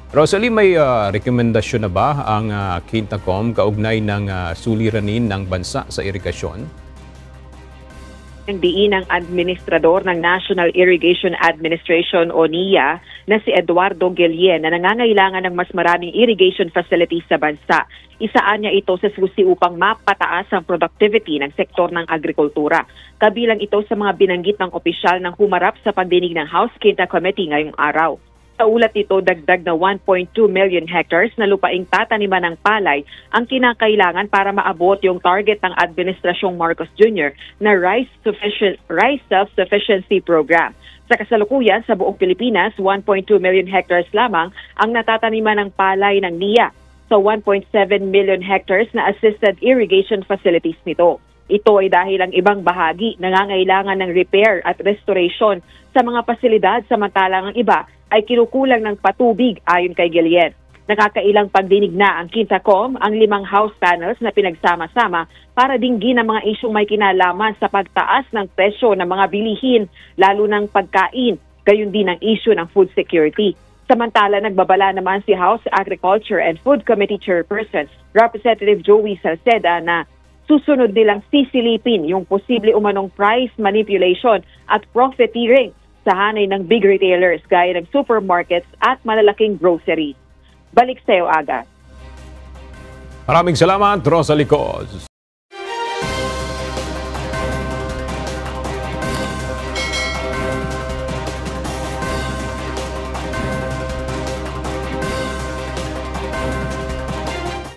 Rosalie, may rekomendasyon na ba ang Quintacom kaugnay ng suliranin ng bansa sa irigasyon? Ang diin ng administrador ng National Irrigation Administration o NIA na si Eduardo Guillen na nangangailangan ng mas maraming irrigation facilities sa bansa. Isaan niya ito sa susi upang mapataas ang productivity ng sektor ng agrikultura. Kabilang ito sa mga binanggit ng opisyal ng humarap sa pagdinig ng House Quinta Committee ngayong araw. Sa ulat nito, dagdag na 1.2 million hectares na lupaing tataniman ng palay ang kinakailangan para maabot yung target ng Administrasyong Marcos Jr. na Rice Self-Sufficiency Program. Sa kasalukuyan, sa buong Pilipinas, 1.2 million hectares lamang ang natataniman ng palay ng NIA sa 1.7 million hectares na assisted irrigation facilities nito. Ito ay dahil ang ibang bahagi nangangailangan ng repair at restoration sa mga pasilidad samantalang ang iba ay kinukulang ng patubig ayon kay Guillen. Nakakailang pagdinig na ang Quintacom ang 5 house panels na pinagsama-sama para dinggin ang mga isyong may kinalaman sa pagtaas ng presyo ng mga bilihin lalo ng pagkain, gayon din ang issue ng food security. Samantala, nagbabala naman si House Agriculture and Food Committee Chairperson Representative Joey Salceda na susunod nilang sisilipin yung posible umanong price manipulation at profiteering sa hanay ng big retailers gaya ng supermarkets at malalaking groceries. Balik sa iyo, Aga. Maraming salamat, Rosalie Coz.